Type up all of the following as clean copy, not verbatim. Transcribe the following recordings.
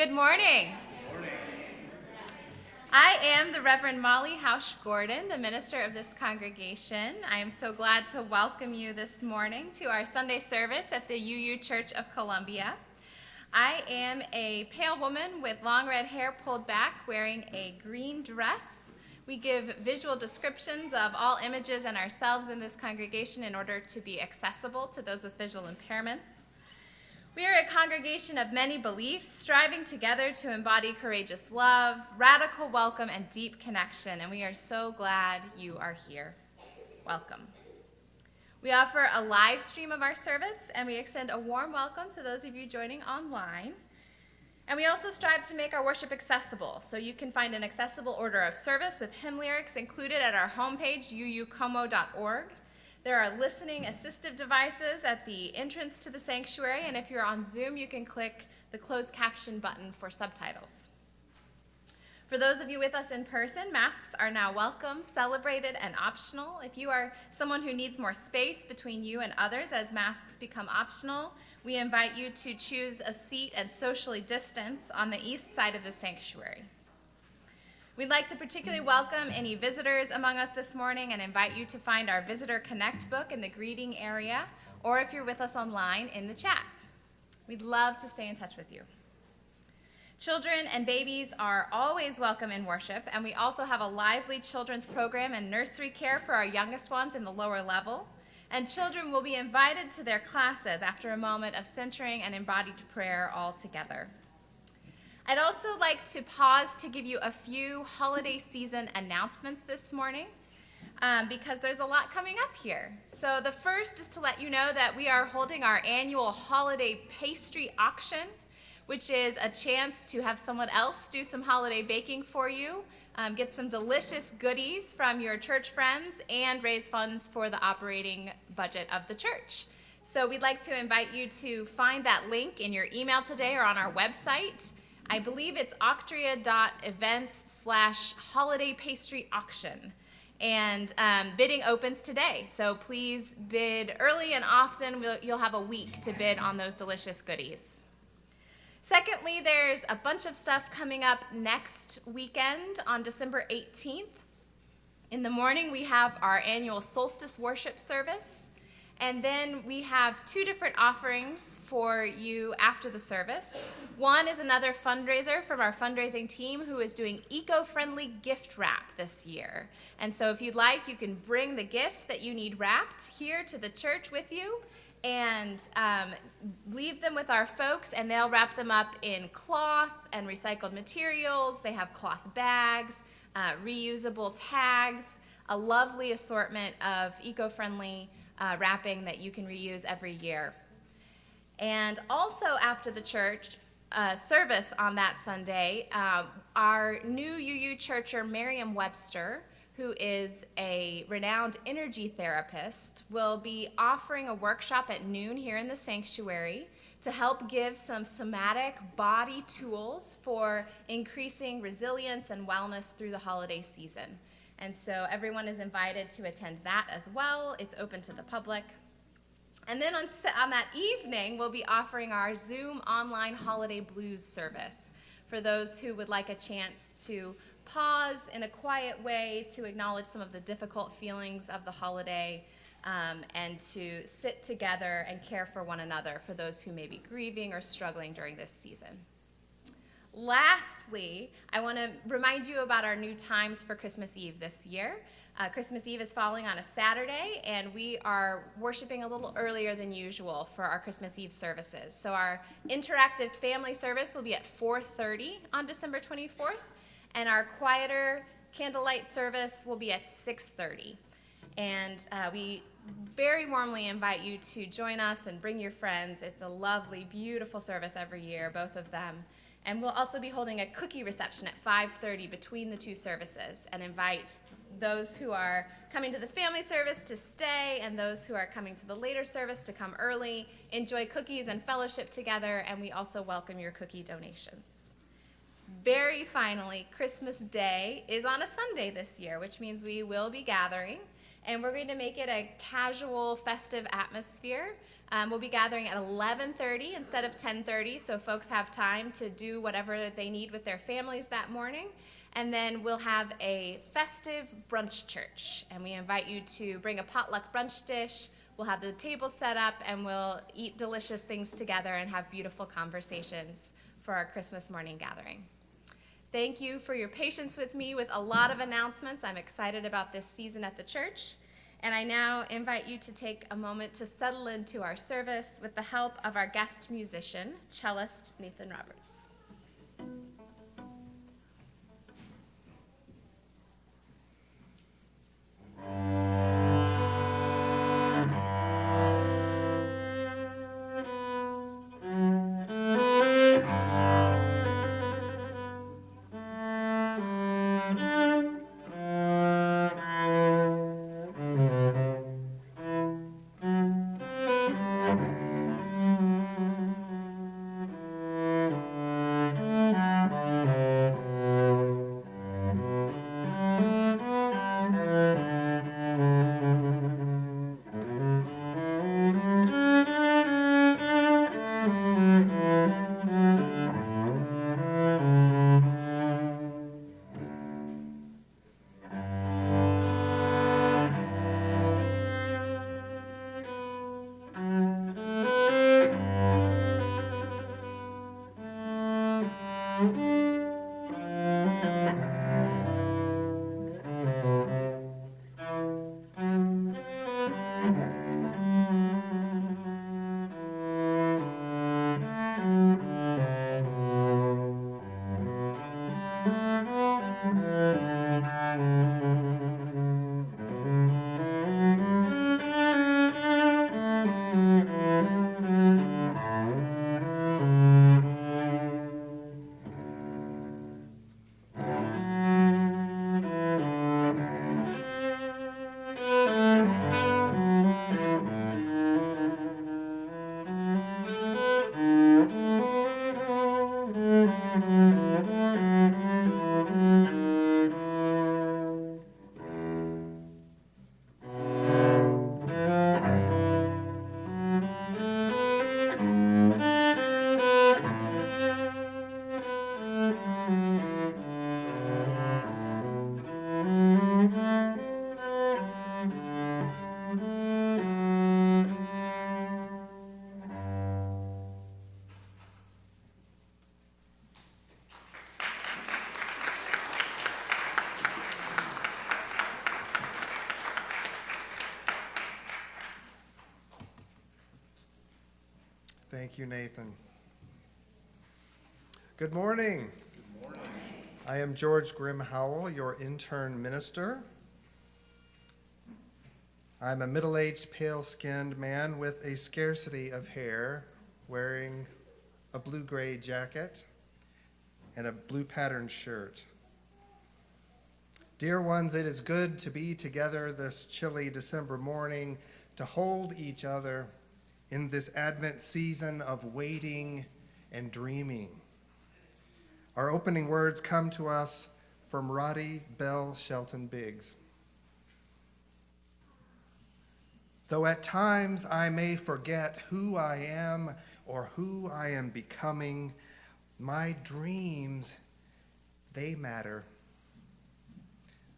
Good morning. I am the Reverend Molly Hausch-Gordon, the minister of this congregation. I am so glad to welcome you this morning to our Sunday service at the UU Church of Columbia. I am a pale woman with long red hair pulled back, wearing a green dress. We give visual descriptions of all images and ourselves in this congregation in order to be accessible to those with visual impairments. We are a congregation of many beliefs, striving together to embody courageous love, radical welcome, and deep connection, and we are so glad you are here. Welcome. We offer a live stream of our service, and we extend a warm welcome to those of you joining online. And we also strive to make our worship accessible, so you can find an accessible order of service with hymn lyrics included at our homepage, uucomo.org. There are listening assistive devices at the entrance to the sanctuary, and if you're on Zoom, you can click the closed caption button for subtitles. For those of you with us in person, masks are now welcome, celebrated, and optional. If you are someone who needs more space between you and others as masks become optional, we invite you to choose a seat and socially distance on the east side of the sanctuary. We'd like to particularly welcome any visitors among us this morning and invite you to find our Visitor Connect book in the greeting area, or if you're with us online, in the chat. We'd love to stay in touch with you. Children and babies are always welcome in worship, and we also have a lively children's program and nursery care for our youngest ones in the lower level. And children will be invited to their classes after a moment of centering and embodied prayer all together. I'd also like to pause to give you a few holiday season announcements this morning because there's a lot coming up here. So the first is to let you know that we are holding our annual holiday pastry auction, which is a chance to have someone else do some holiday baking for you, get some delicious goodies from your church friends, and raise funds for the operating budget of the church. So we'd like to invite you to find that link in your email today or on our website. I believe it's octria.events/holiday pastry auction. And bidding opens today, so please bid early and often. You'll have a week to bid on those delicious goodies. Secondly, there's a bunch of stuff coming up next weekend on December 18th. In the morning, we have our annual solstice worship service. And then we have two different offerings for you after the service. One is another fundraiser from our fundraising team who is doing eco-friendly gift wrap this year. And so if you'd like, you can bring the gifts that you need wrapped here to the church with you and leave them with our folks, and they'll wrap them up in cloth and recycled materials. They have cloth bags, reusable tags, a lovely assortment of eco-friendly wrapping that you can reuse every year. And also after the church service on that Sunday, our new UU churcher, Miriam Webster, who is a renowned energy therapist, will be offering a workshop at noon here in the sanctuary to help give some somatic body tools for increasing resilience and wellness through the holiday season. And so everyone is invited to attend that as well. It's open to the public. And then on that evening, we'll be offering our Zoom online holiday blues service for those who would like a chance to pause in a quiet way to acknowledge some of the difficult feelings of the holiday and to sit together and care for one another for those who may be grieving or struggling during this season. Lastly, I want to remind you about our new times for Christmas Eve this year. Christmas Eve is falling on a Saturday, and we are worshiping a little earlier than usual for our Christmas Eve services. So our interactive family service will be at 4:30 on December 24th, and our quieter candlelight service will be at 6:30. And we very warmly invite you to join us and bring your friends. It's a lovely, beautiful service every year, both of them. And we'll also be holding a cookie reception at 5:30 between the two services, and invite those who are coming to the family service to stay and those who are coming to the later service to come early, enjoy cookies and fellowship together, and we also welcome your cookie donations. Very finally, Christmas Day is on a Sunday this year, which means we will be gathering, and we're going to make it a casual, festive atmosphere. We'll be gathering at 11:30 instead of 10:30, so folks have time to do whatever they need with their families that morning. And then we'll have a festive brunch church, and we invite you to bring a potluck brunch dish. We'll have the table set up, and we'll eat delicious things together and have beautiful conversations for our Christmas morning gathering. Thank you for your patience with me with a lot of announcements. I'm excited about this season at the church. And I now invite you to take a moment to settle into our service with the help of our guest musician, cellist Nathan Roberts. Thank you, Nathan. Good morning. Good morning. I am George Grimm-Howell, your intern minister. I'm a middle-aged, pale-skinned man with a scarcity of hair, wearing a blue-gray jacket and a blue patterned shirt. Dear ones, it is good to be together this chilly December morning, to hold each other in this Advent season of waiting and dreaming. Our opening words come to us from Roddy Bell Shelton Biggs. Though at times I may forget who I am or who I am becoming, my dreams, they matter.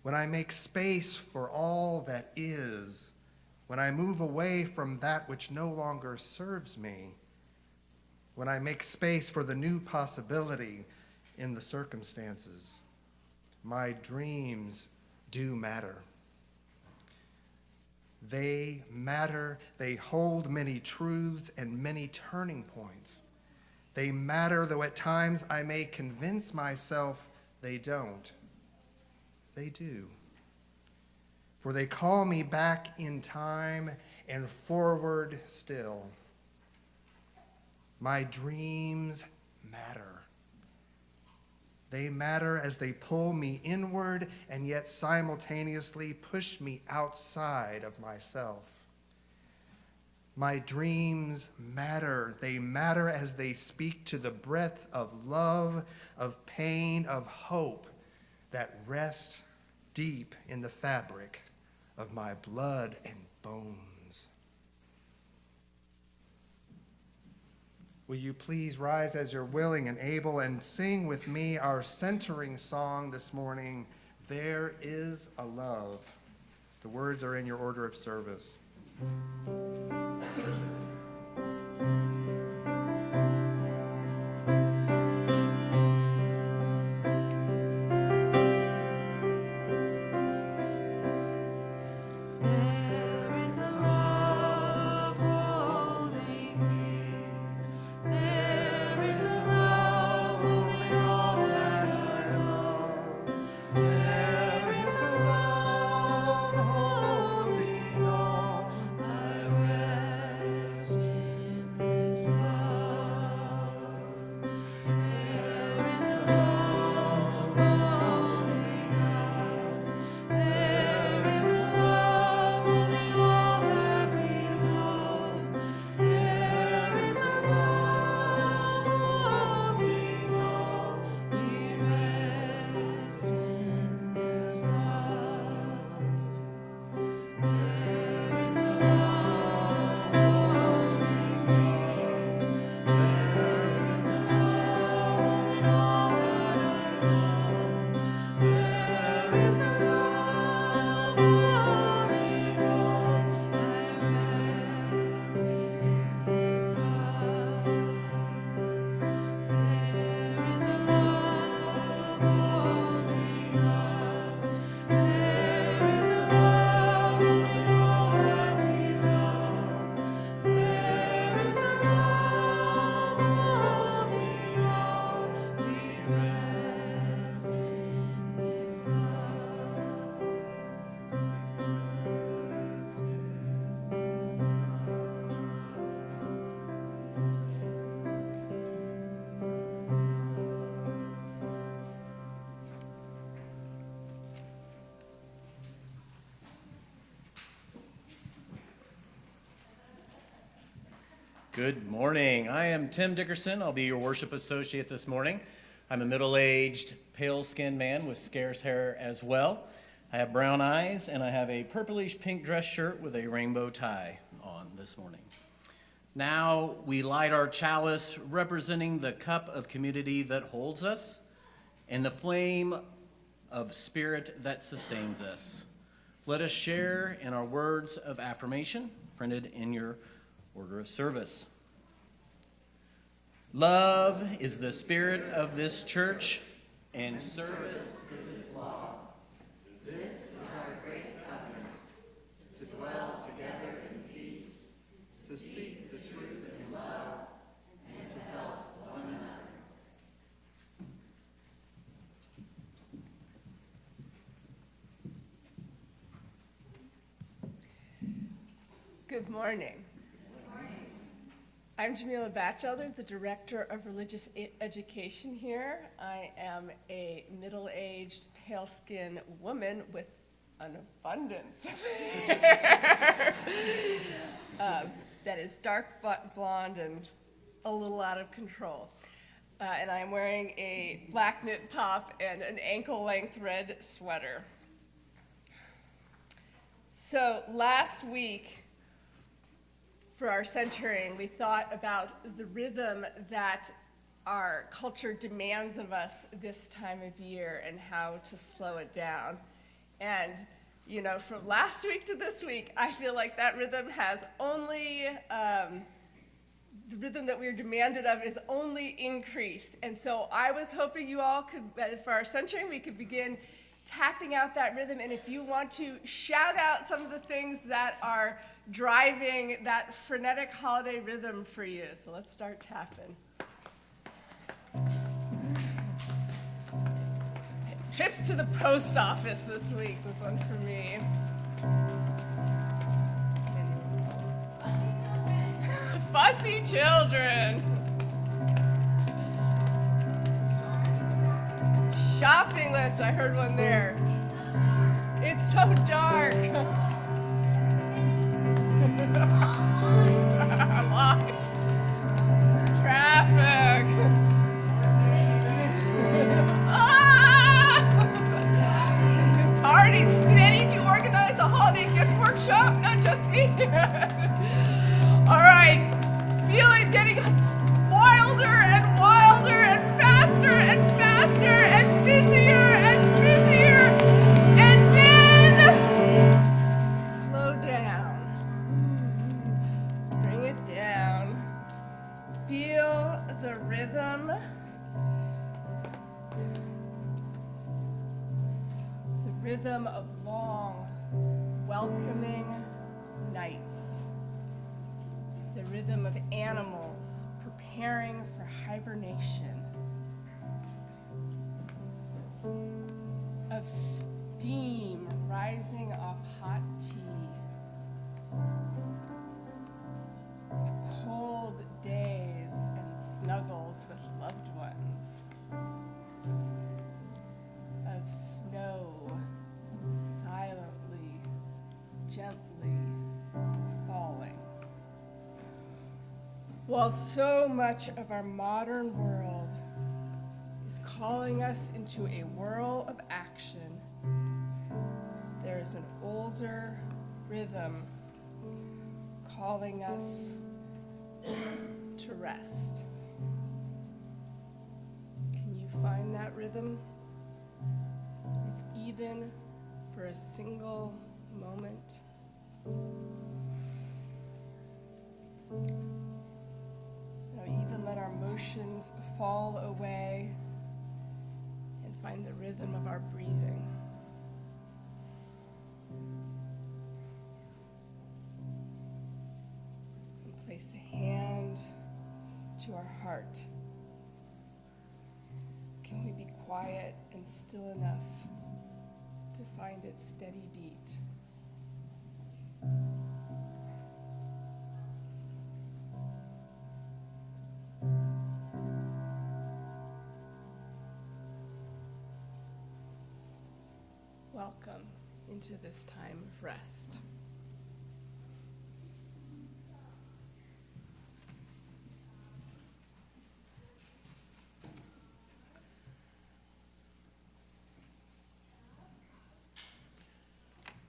When I make space for all that is, when I move away from that which no longer serves me, when I make space for the new possibility in the circumstances, my dreams do matter. They matter. They hold many truths and many turning points. They matter, though at times I may convince myself they don't. They do. For they call me back in time and forward still. My dreams matter. They matter as they pull me inward and yet simultaneously push me outside of myself. My dreams matter. They matter as they speak to the breath of love, of pain, of hope that rest deep in the fabric of my blood and bones. Will you please rise as you're willing and able and sing with me our centering song this morning, There is a Love. The words are in your order of service. Good morning. I am Tim Dickerson. I'll be your worship associate this morning. I'm a middle-aged, pale-skinned man with scarce hair as well. I have brown eyes, and I have a purplish pink dress shirt with a rainbow tie on this morning. Now we light our chalice representing the cup of community that holds us and the flame of spirit that sustains us. Let us share in our words of affirmation printed in your order of service. Love is the spirit of this church, and service is its law. This is our great covenant, to dwell together in peace, to seek the truth in love, and to help one another. Good morning. I'm Jamila Batchelder, the Director of Religious Education here. I am a middle-aged, pale-skinned woman with an abundance of hair that is dark blonde and a little out of control. And I'm wearing a black knit top and an ankle-length red sweater. So last week, for our centering, we thought about the rhythm that our culture demands of us this time of year and how to slow it down. And, you know, from last week to this week, I feel like that rhythm has only, the rhythm that we are demanded of is only increased. And so I was hoping you all could, for our centering, we could begin tapping out that rhythm. And if you want to shout out some of the things that are driving that frenetic holiday rhythm for you. So let's start tapping. Trips to the post office this week was one for me. Fussy children. Shopping list, I heard one there. It's so dark. Traffic. Parties. Did any of you organize a holiday gift workshop? Not just me. All right. Feeling getting more Feel the rhythm. The rhythm of long, welcoming nights. The rhythm of animals preparing for hibernation. Of steam rising off hot tea. Cold days and snuggles with loved ones. Of snow silently, gently falling. While so much of our modern world is calling us into a whirl of action, there is an older rhythm calling us to rest. Can you find that rhythm? If even for a single moment. Now, even let our motions fall away and find the rhythm of our breathing. And place a hand to our heart. Can we be quiet and still enough to find its steady beat? Welcome into this time of rest.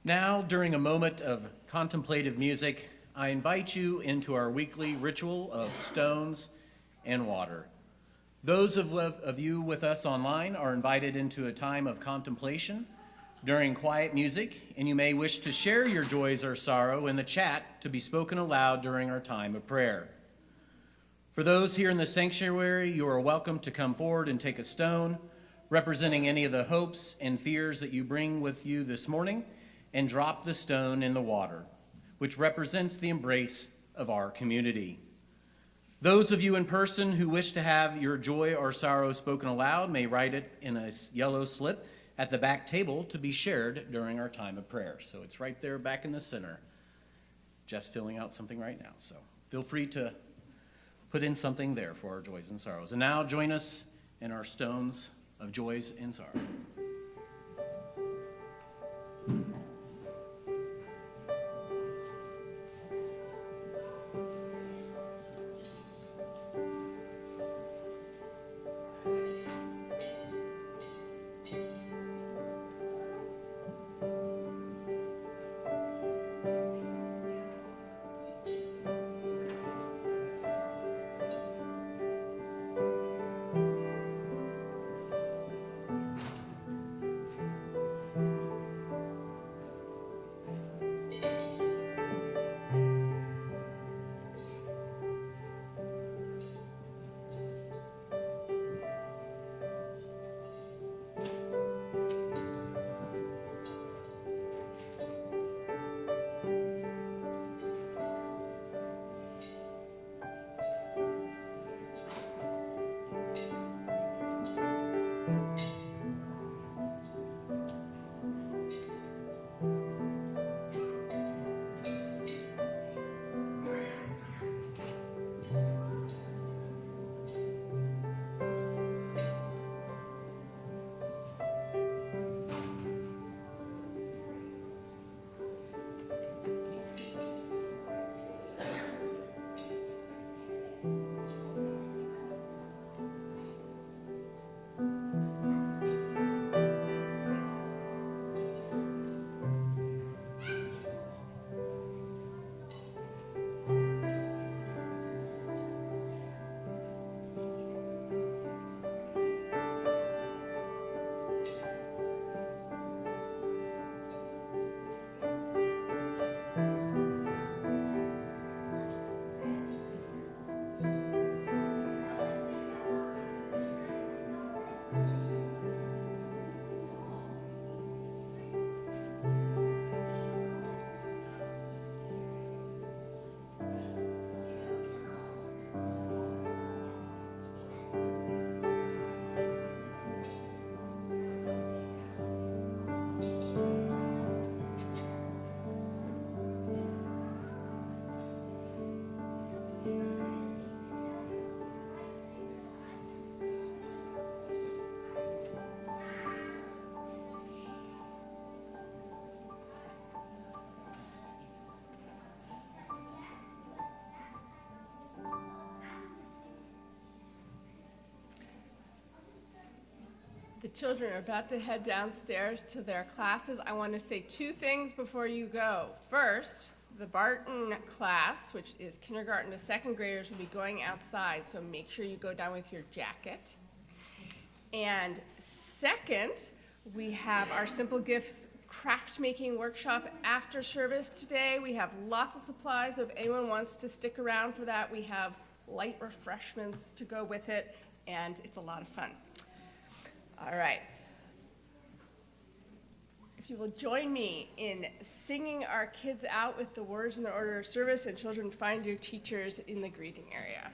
Now, during a moment of contemplative music, I invite you into our weekly ritual of stones and water. Those of you with us online are invited into a time of contemplation during quiet music, and you may wish to share your joys or sorrow in the chat to be spoken aloud during our time of prayer. For those here in the sanctuary, you are welcome to come forward and take a stone representing any of the hopes and fears that you bring with you this morning, and drop the stone in the water, which represents the embrace of our community. Those of you in person who wish to have your joy or sorrow spoken aloud may write it in a yellow slip at the back table to be shared during our time of prayer. So it's right there back in the center. Jeff's filling out something right now, so feel free to put in something there for our joys and sorrows. And now join us in our stones of joys and sorrow. children are about to head downstairs to their classes, I want to say two things before you go. First, the Barton class, which is kindergarten to second graders, will be going outside, so make sure you go down with your jacket. And second, we have our Simple Gifts craft making workshop after service today. We have lots of supplies, so if anyone wants to stick around for that, we have light refreshments to go with it, and it's a lot of fun. All right. If you will join me in singing our kids out with the words in the order of service, and children, find your teachers in the greeting area.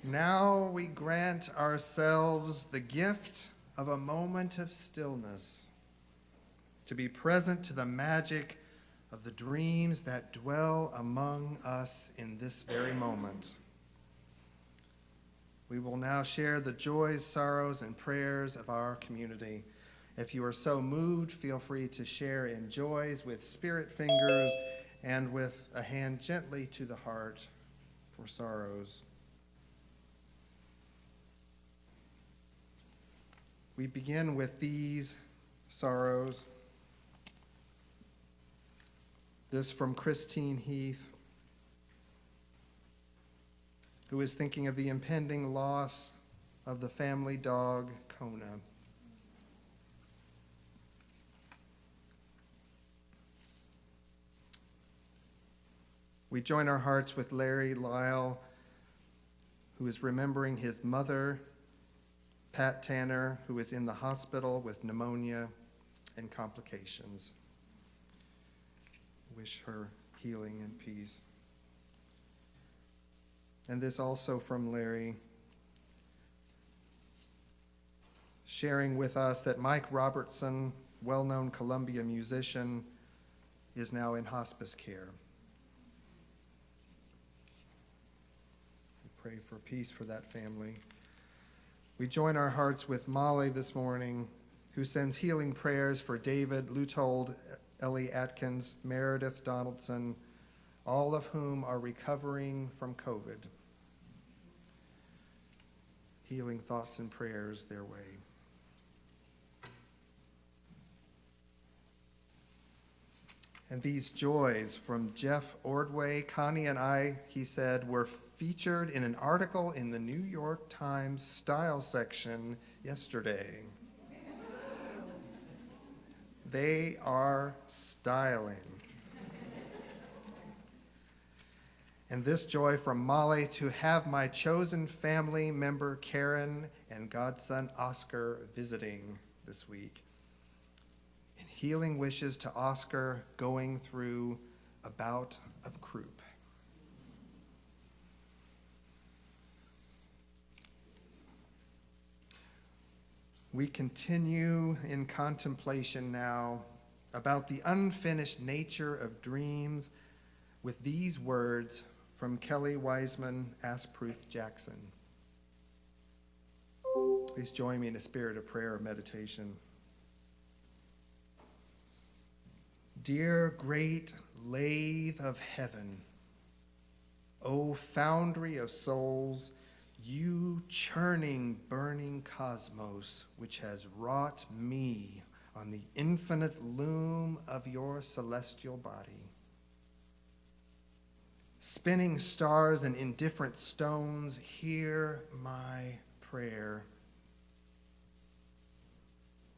Now we grant ourselves the gift of a moment of stillness, to be present to the magic of the dreams that dwell among us in this very moment. We will now share the joys, sorrows, and prayers of our community. If you are so moved, feel free to share in joys with spirit fingers and with a hand gently to the heart for sorrows. We begin with these sorrows. This from Christine Heath, who is thinking of the impending loss of the family dog, Kona. We join our hearts with Larry Lyle, who is remembering his mother, Pat Tanner, who is in the hospital with pneumonia and complications. Wish her healing and peace. And this also from Larry, sharing with us that Mike Robertson, well-known Columbia musician, is now in hospice care. We pray for peace for that family. We join our hearts with Molly this morning, who sends healing prayers for David Lutold, Ellie Atkins, Meredith Donaldson, all of whom are recovering from COVID. Healing thoughts and prayers their way. And these joys from Jeff Ordway, Connie and I, he said, were featured in an article in the New York Times style section yesterday. They are styling. And this joy from Molly to have my chosen family member Karen and godson Oscar visiting this week. And healing wishes to Oscar going through a bout of croup. We continue in contemplation now about the unfinished nature of dreams with these words from Kelly Wiseman Asproof Jackson. Please join me in a spirit of prayer or meditation. Dear great lathe of heaven, O foundry of souls, you churning, burning cosmos, which has wrought me on the infinite loom of your celestial body. Spinning stars and indifferent stones, hear my prayer.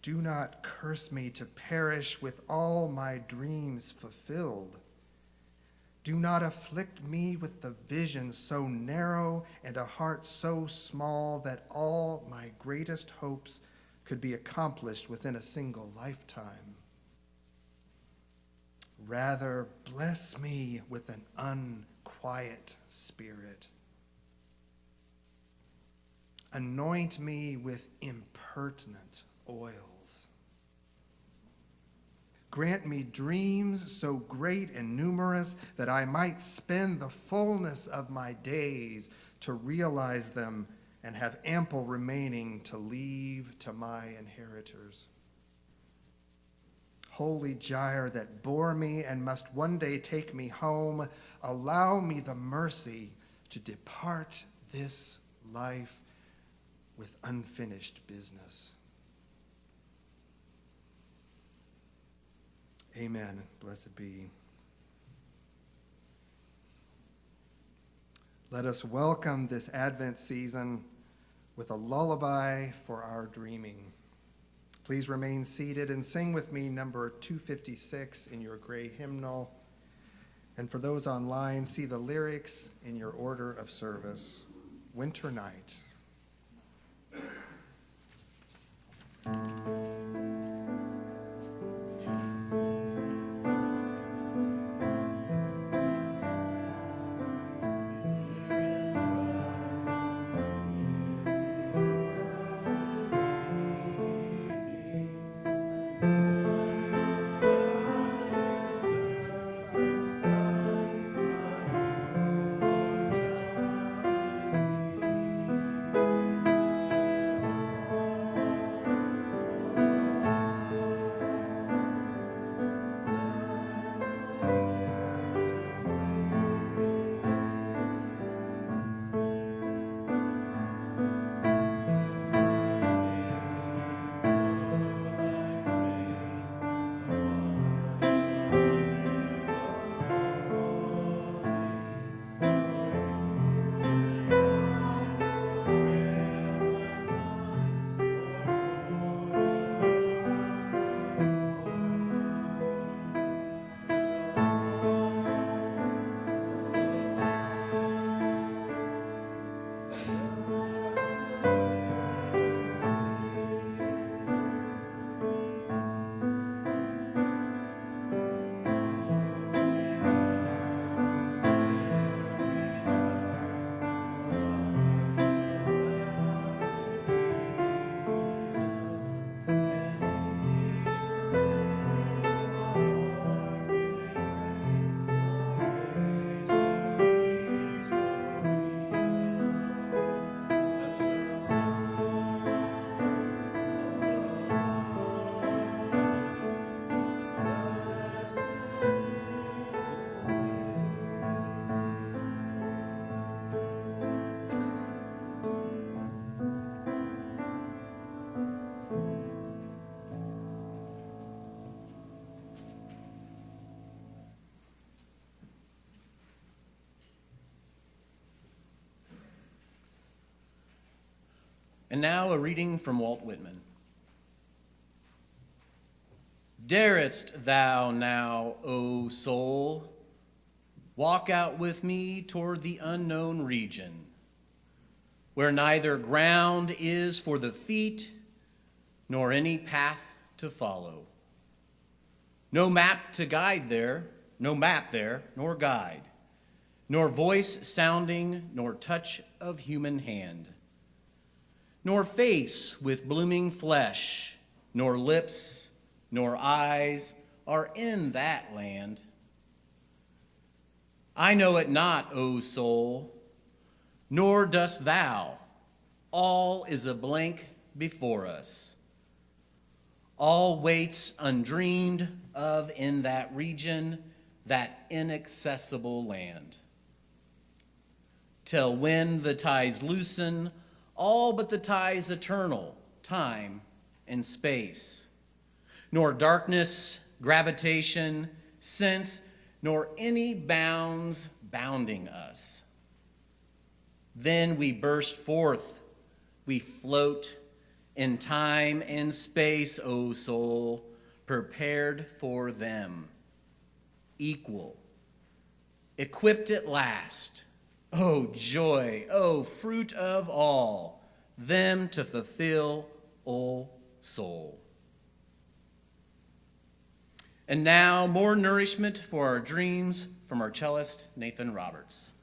do not curse me to perish with all my dreams fulfilled. Do not afflict me with the vision so narrow and a heart so small that all my greatest hopes could be accomplished within a single lifetime. Rather, bless me with an unquiet spirit. Anoint me with impertinent oils. Grant me dreams so great and numerous that I might spend the fullness of my days to realize them and have ample remaining to leave to my inheritors. Holy gyre that bore me and must one day take me home, allow me the mercy to depart this life with unfinished business. Amen. Blessed be. Let us welcome this Advent season with a lullaby for our dreaming. Please remain seated and sing with me number 256 in your gray hymnal. And for those online, see the lyrics in your order of service. Winter Night. And now a reading from Walt Whitman. Darest thou now, O soul, walk out with me toward the unknown region, where neither ground is for the feet, nor any path to follow. No map to guide there, no map there, nor guide, nor voice sounding, nor touch of human hand, nor face with blooming flesh, nor lips, nor eyes are in that land. I know it not, O soul, nor dost thou. All is a blank before us. All waits undreamed of in that region, that inaccessible land. Till when the ties loosen, all but the ties eternal, time and space. Nor darkness, gravitation, sense, nor any bounds bounding us. Then we burst forth, we float in time and space, O soul, prepared for them, equal, equipped at last. O joy, O fruit of all, them to fulfill, O soul. And now, more nourishment for our dreams from our cellist, Nathan Roberts.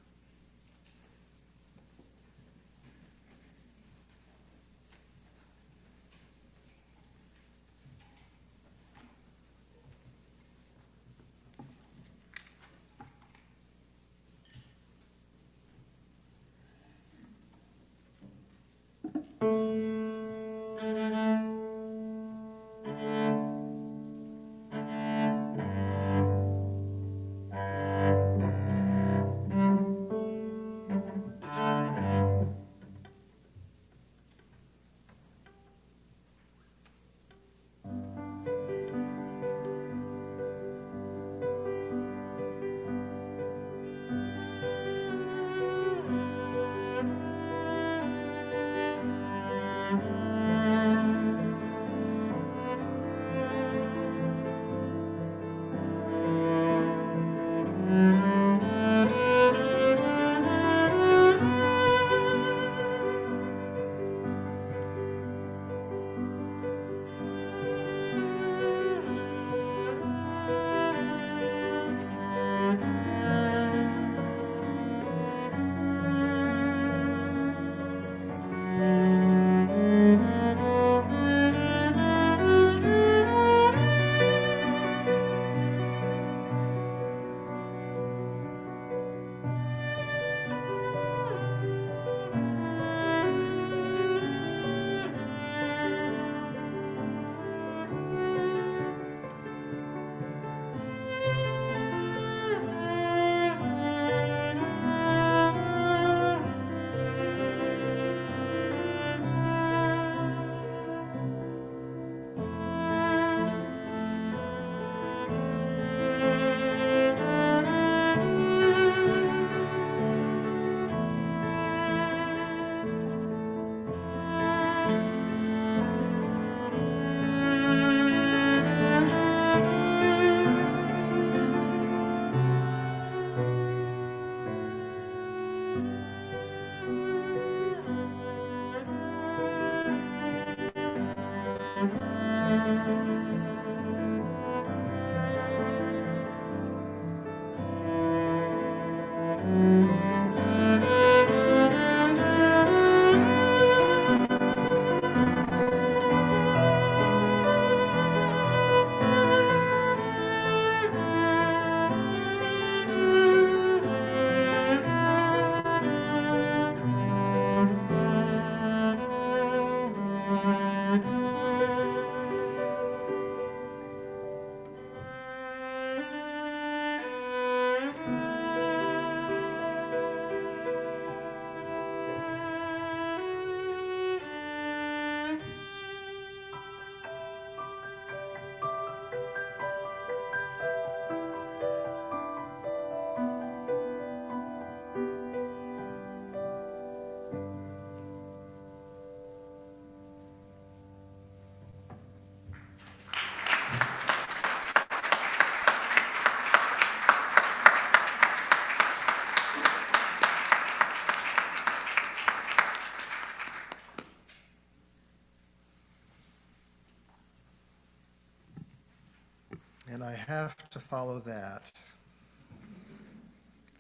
And I have to follow that.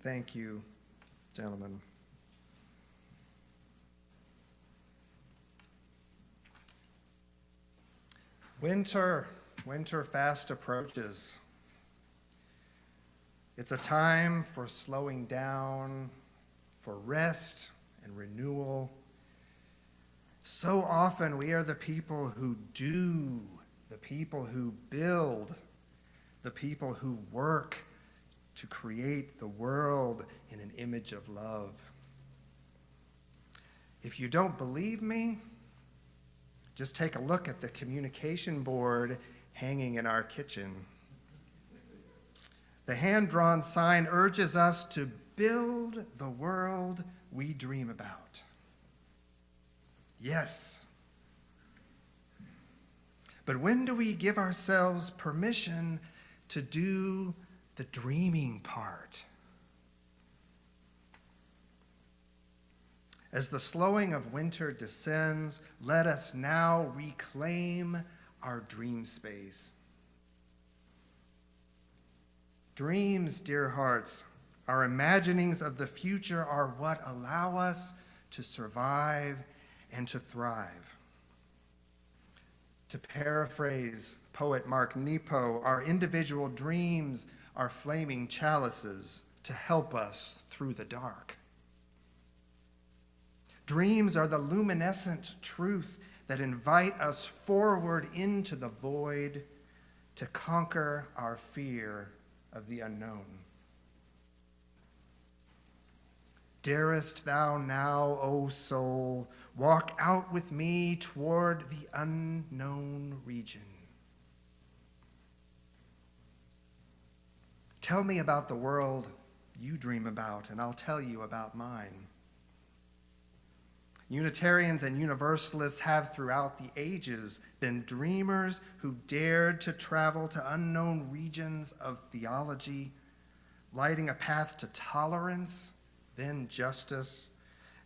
Thank you, gentlemen. Winter fast approaches. It's a time for slowing down, for rest and renewal. So often we are the people who do, the people who build, the people who work to create the world in an image of love. If you don't believe me, just take a look at the communication board hanging in our kitchen. The hand-drawn sign urges us to build the world we dream about. Yes, But when do we give ourselves permission to do the dreaming part? As the slowing of winter descends, let us now reclaim our dream space. Dreams, dear hearts, our imaginings of the future are what allow us to survive and to thrive. To paraphrase poet Mark Nepo, our individual dreams are flaming chalices to help us through the dark. Dreams are the luminescent truth that invite us forward into the void to conquer our fear of the unknown. Darest thou now, O soul, walk out with me toward the unknown region. Tell me about the world you dream about, and I'll tell you about mine. Unitarians and Universalists have throughout the ages been dreamers who dared to travel to unknown regions of theology, lighting a path to tolerance, then justice,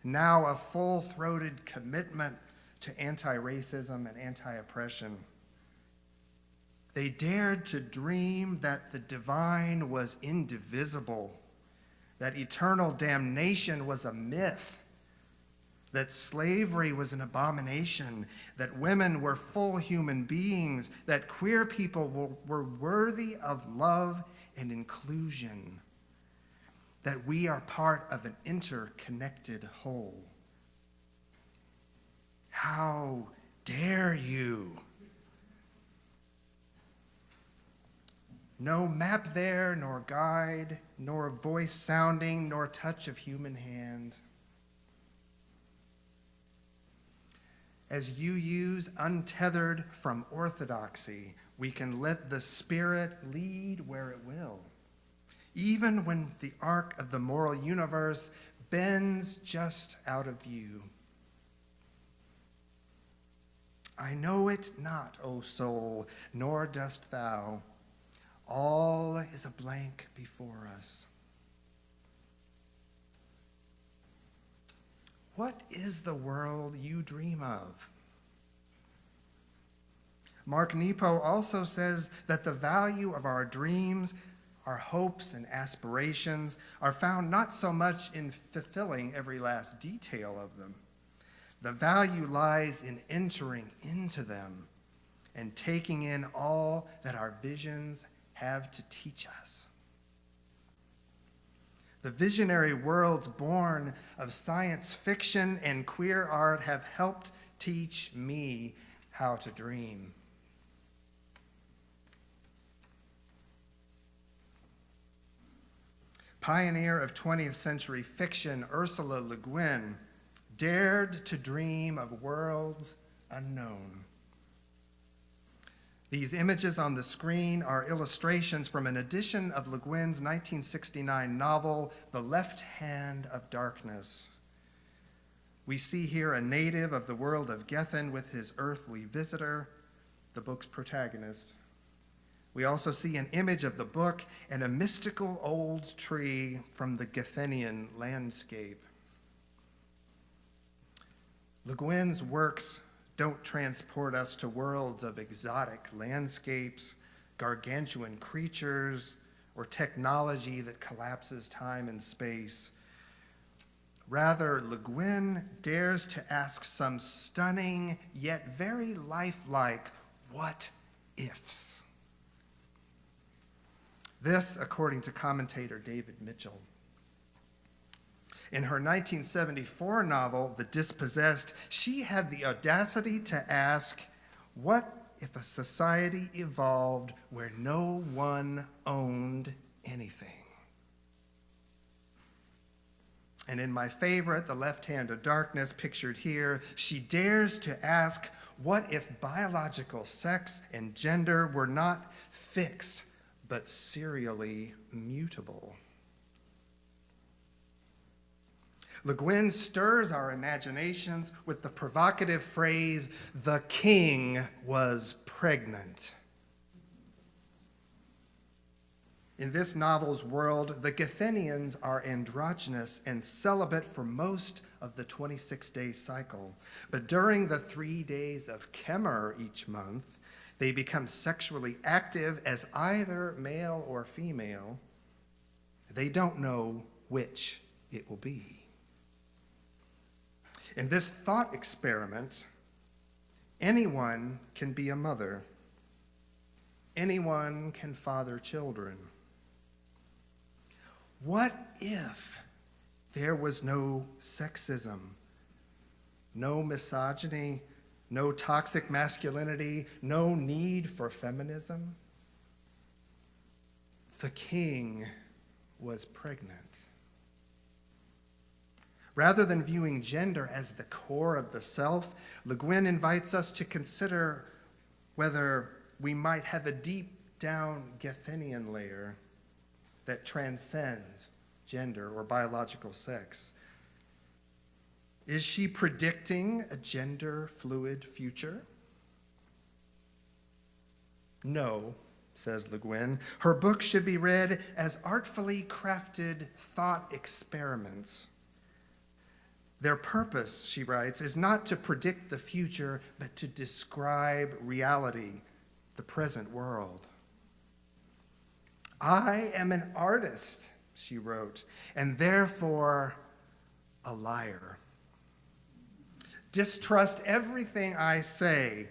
now a full-throated commitment to anti-racism and anti-oppression. They dared to dream that the divine was indivisible, that eternal damnation was a myth, that slavery was an abomination, that women were full human beings, that queer people were worthy of love and inclusion, that we are part of an interconnected whole. How dare you? No map there, nor guide, nor voice sounding, nor touch of human hand. As UUs untethered from orthodoxy, we can let the Spirit lead where it will, even when the arc of the moral universe bends just out of view. I know it not, O soul, nor dost thou. All is a blank before us. What is the world you dream of? Mark Nepo also says that the value of our dreams, our hopes and aspirations are found not so much in fulfilling every last detail of them. The value lies in entering into them and taking in all that our visions have to teach us. The visionary worlds born of science fiction and queer art have helped teach me how to dream. Pioneer of 20th century fiction, Ursula Le Guin, dared to dream of worlds unknown. These images on the screen are illustrations from an edition of Le Guin's 1969 novel, The Left Hand of Darkness. We see here a native of the world of Gethin with his earthly visitor, the book's protagonist. We also see an image of the book and a mystical old tree from the Gethinian landscape. Le Guin's works don't transport us to worlds of exotic landscapes, gargantuan creatures, or technology that collapses time and space. Rather, Le Guin dares to ask some stunning yet very lifelike what ifs. This, according to commentator David Mitchell. In her 1974 novel, The Dispossessed, she had the audacity to ask, what if a society evolved where no one owned anything? And in my favorite, The Left Hand of Darkness, pictured here, she dares to ask, what if biological sex and gender were not fixed, but serially mutable? Le Guin stirs our imaginations with the provocative phrase, "The king was pregnant." In this novel's world, the Gethenians are androgynous and celibate for most of the 26-day cycle. But during the 3 days of Kemmer each month, they become sexually active as either male or female. They don't know which it will be. In this thought experiment, anyone can be a mother. Anyone can father children. What if there was no sexism, no misogyny, no toxic masculinity, no need for feminism? The king was pregnant. Rather than viewing gender as the core of the self, Le Guin invites us to consider whether we might have a deep down Gethenian layer that transcends gender or biological sex. Is she predicting a gender-fluid future? No, says Le Guin. Her book should be read as artfully crafted thought experiments. Their purpose, she writes, is not to predict the future, but to describe reality, the present world. I am an artist, she wrote, and therefore a liar. Distrust everything I say.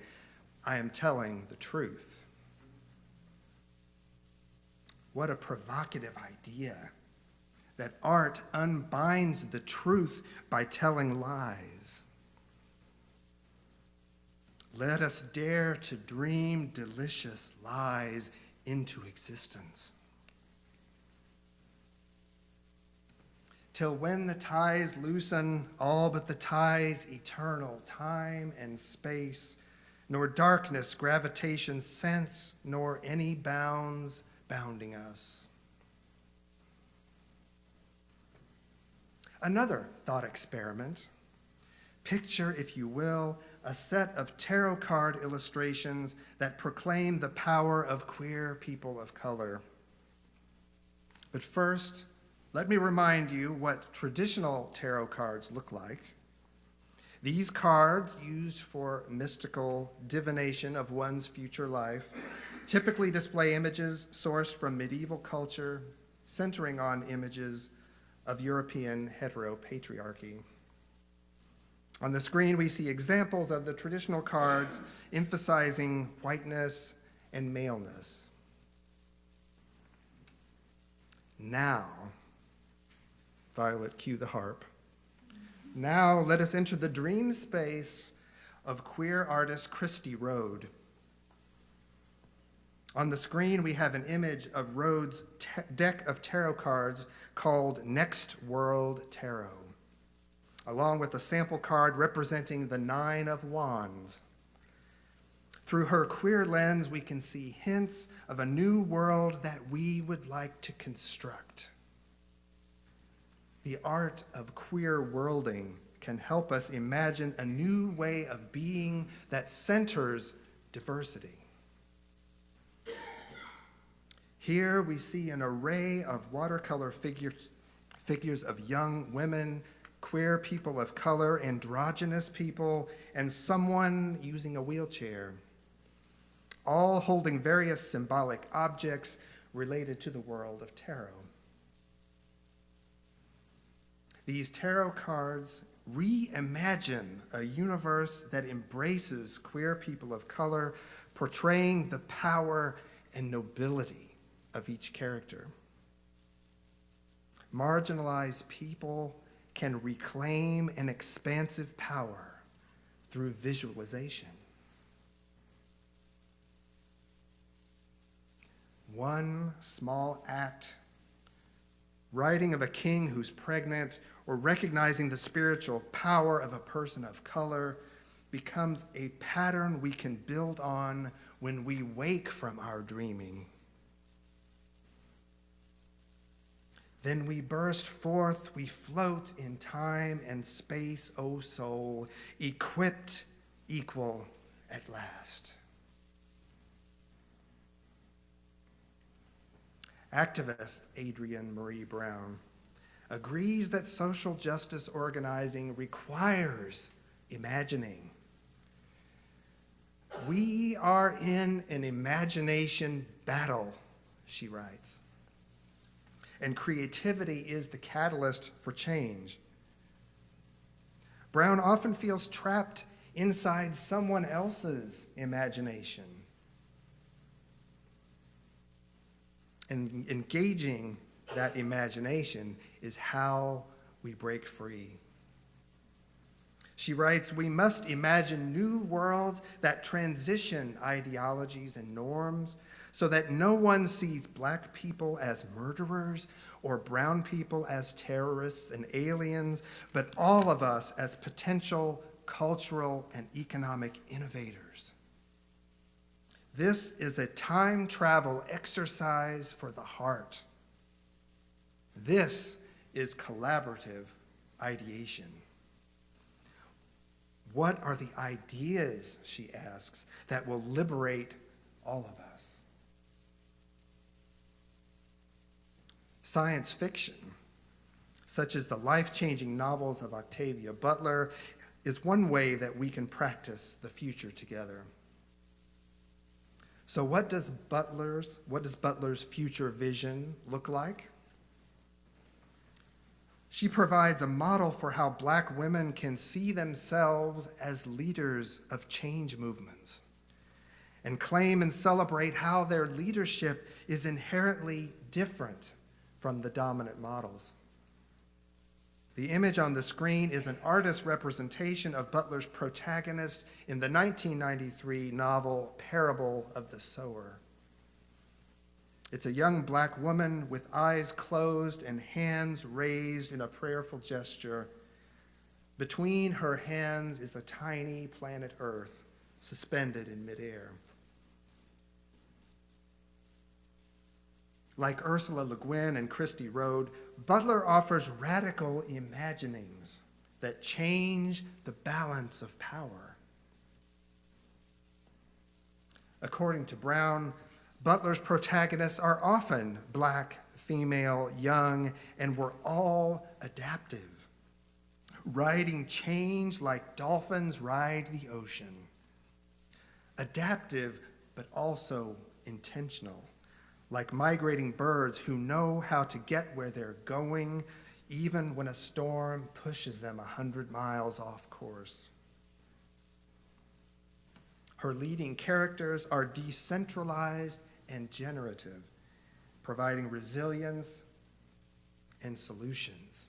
I am telling the truth. What a provocative idea, that art unbinds the truth by telling lies. Let us dare to dream delicious lies into existence. Till when the ties loosen, all but the ties eternal, time and space, nor darkness, gravitation, sense, nor any bounds bounding us. Another thought experiment. Picture, if you will, a set of tarot card illustrations that proclaim the power of queer people of color. But first, let me remind you what traditional tarot cards look like. These cards, used for mystical divination of one's future life, typically display images sourced from medieval culture, centering on images of European heteropatriarchy. On the screen, we see examples of the traditional cards emphasizing whiteness and maleness. Now, Violet, cue the harp. Now let us enter the dream space of queer artist Christy Rhode. On the screen, we have an image of Rhode's deck of tarot cards called Next World Tarot, along with a sample card representing the Nine of Wands. Through her queer lens, we can see hints of a new world that we would like to construct. The art of queer worlding can help us imagine a new way of being that centers diversity. Here we see an array of watercolor figures of young women, queer people of color, androgynous people, and someone using a wheelchair, all holding various symbolic objects related to the world of tarot. These tarot cards reimagine a universe that embraces queer people of color, portraying the power and nobility of each character. Marginalized people can reclaim an expansive power through visualization. One small act, writing of a king who's pregnant, or recognizing the spiritual power of a person of color, becomes a pattern we can build on when we wake from our dreaming. Then we burst forth, we float in time and space, O soul, equipped, equal at last. Activist Adrienne Marie Brown agrees that social justice organizing requires imagining. We are in an imagination battle, she writes. And creativity is the catalyst for change. Brown often feels trapped inside someone else's imagination. And engaging that imagination is how we break free. She writes, we must imagine new worlds that transition ideologies and norms so that no one sees black people as murderers or brown people as terrorists and aliens, but all of us as potential cultural and economic innovators. This is a time travel exercise for the heart. This is collaborative ideation. What are the ideas, she asks, that will liberate all of us? Science fiction, such as the life-changing novels of Octavia Butler, is one way that we can practice the future together. So what does Butler's future vision look like? She provides a model for how black women can see themselves as leaders of change movements and claim and celebrate how their leadership is inherently different from the dominant models. The image on the screen is an artist's representation of Butler's protagonist in the 1993 novel Parable of the Sower. It's a young black woman with eyes closed and hands raised in a prayerful gesture. Between her hands is a tiny planet Earth suspended in midair. Like Ursula Le Guin and Christy Rode, Butler offers radical imaginings that change the balance of power. According to Brown, Butler's protagonists are often black, female, young, and we're all adaptive, riding change like dolphins ride the ocean. Adaptive, but also intentional, like migrating birds who know how to get where they're going, even when a storm pushes them 100 miles off course. Her leading characters are decentralized and generative, providing resilience and solutions.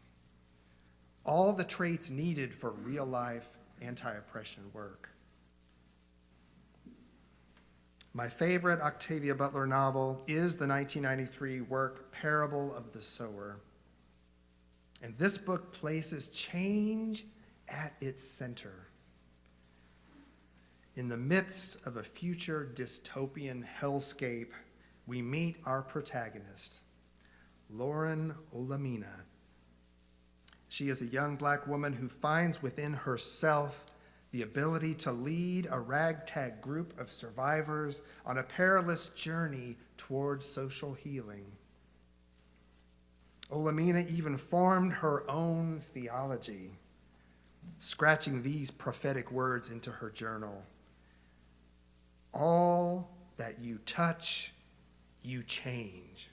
All the traits needed for real-life anti-oppression work. My favorite Octavia Butler novel is the 1993 work Parable of the Sower. And this book places change at its center. In the midst of a future dystopian hellscape, we meet our protagonist, Lauren Olamina. She is a young black woman who finds within herself the ability to lead a ragtag group of survivors on a perilous journey toward social healing. Olamina even formed her own theology, scratching these prophetic words into her journal. All that you touch, you change.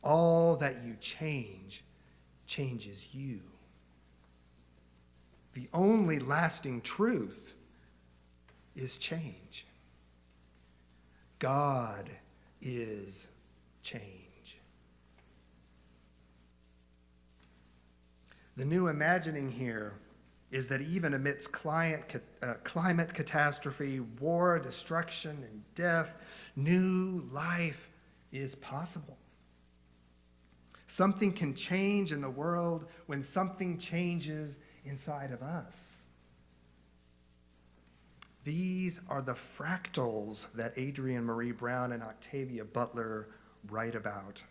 All that you change, changes you. The only lasting truth is change. God is change. The new imagining here is that even amidst climate catastrophe, war, destruction, and death, new life is possible. Something can change in the world when something changes inside of us. These are the fractals that Adrienne Marie Brown and Octavia Butler write about.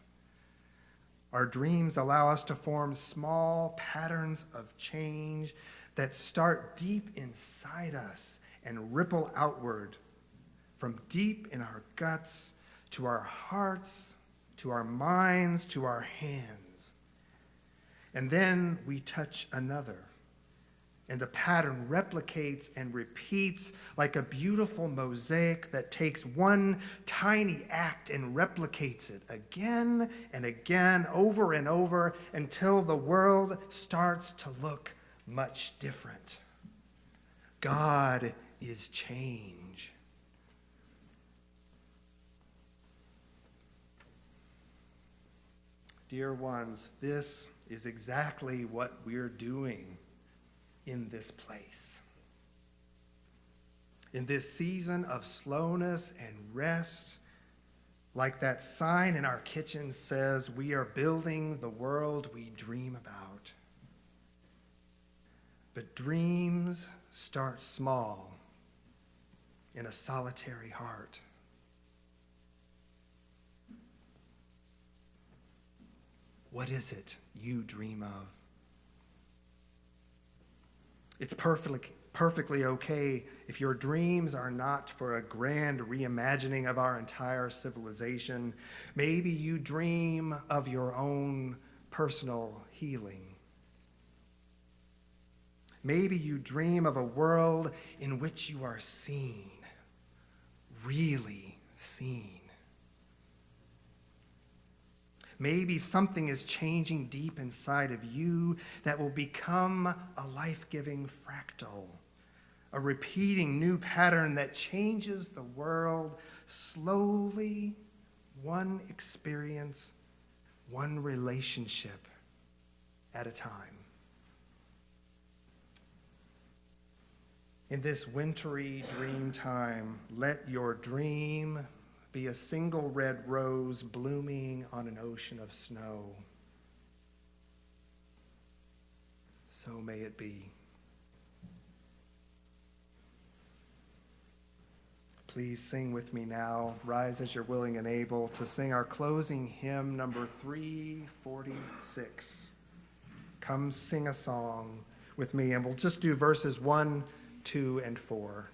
Our dreams allow us to form small patterns of change that start deep inside us and ripple outward from deep in our guts to our hearts, to our minds, to our hands. And then we touch another, and the pattern replicates and repeats like a beautiful mosaic that takes one tiny act and replicates it again and again, over and over, until the world starts to look much different. God is change. Dear ones, this is exactly what we're doing in this place. In this season of slowness and rest, like that sign in our kitchen says, we are building the world we dream about. But dreams start small in a solitary heart. What is it you dream of? It's perfectly okay if your dreams are not for a grand reimagining of our entire civilization. Maybe you dream of your own personal healing. Maybe you dream of a world in which you are seen, really seen. Maybe something is changing deep inside of you that will become a life-giving fractal, a repeating new pattern that changes the world slowly, one experience, one relationship at a time. In this wintry dream time, let your dream be a single red rose blooming on an ocean of snow. So may it be. Please sing with me now. Rise as you're willing and able to sing our closing hymn, number 346. Come sing a song with me, and we'll just do verses 1, 2, and 4.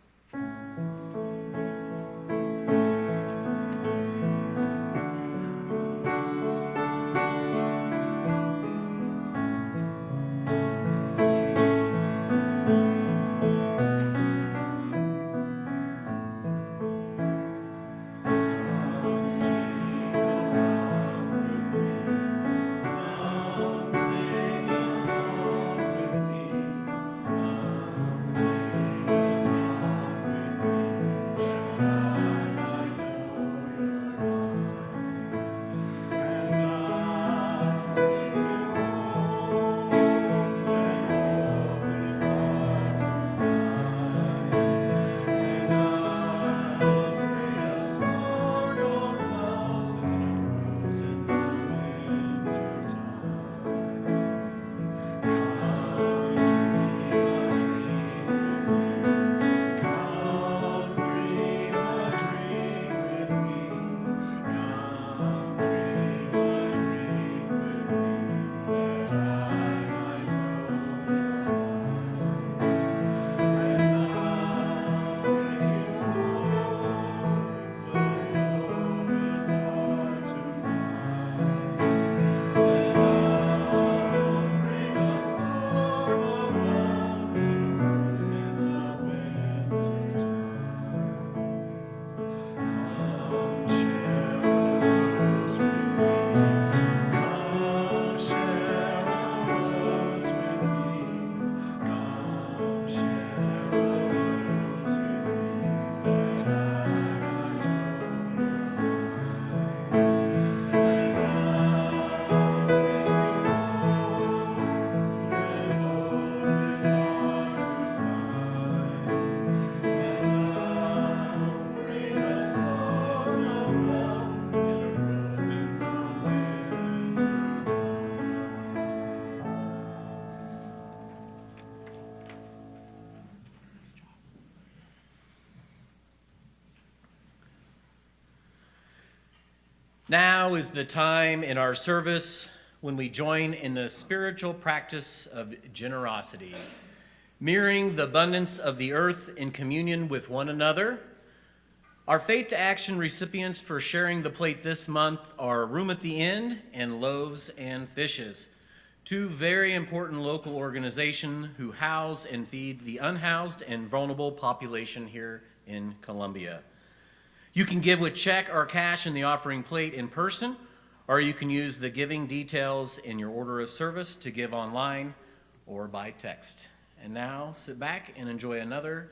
Now is the time in our service when we join in the spiritual practice of generosity, mirroring the abundance of the earth in communion with one another. Our Faith to Action recipients for sharing the plate this month are Room at the End and Loaves and Fishes, two very important local organizations who house and feed the unhoused and vulnerable population here in Columbia. You can give with check or cash in the offering plate in person, or you can use the giving details in your order of service to give online or by text. And now sit back and enjoy another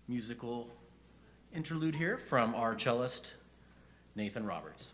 musical interlude here from our cellist, Nathan Roberts.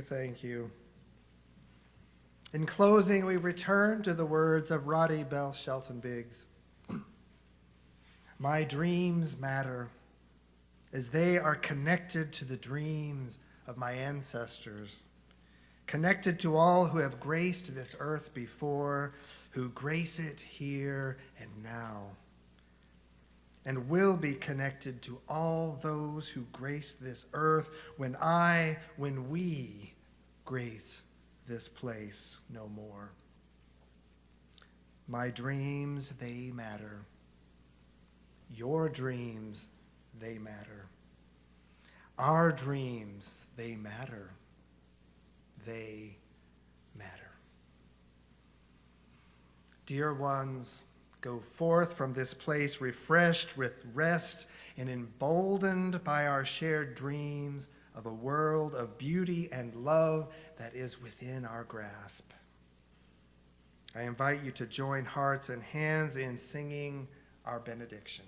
Thank you. In closing, we return to the words of Roddy Bell Shelton Biggs. My dreams matter, as they are connected to the dreams of my ancestors, connected to all who have graced this earth before, who grace it here and now, and will be connected to all those who grace this earth when we grace this place no more. My dreams, they matter. Your dreams, they matter. Our dreams, they matter. They matter. Dear ones, go forth from this place refreshed with rest and emboldened by our shared dreams of a world of beauty and love that is within our grasp. I invite you to join hearts and hands in singing our benediction.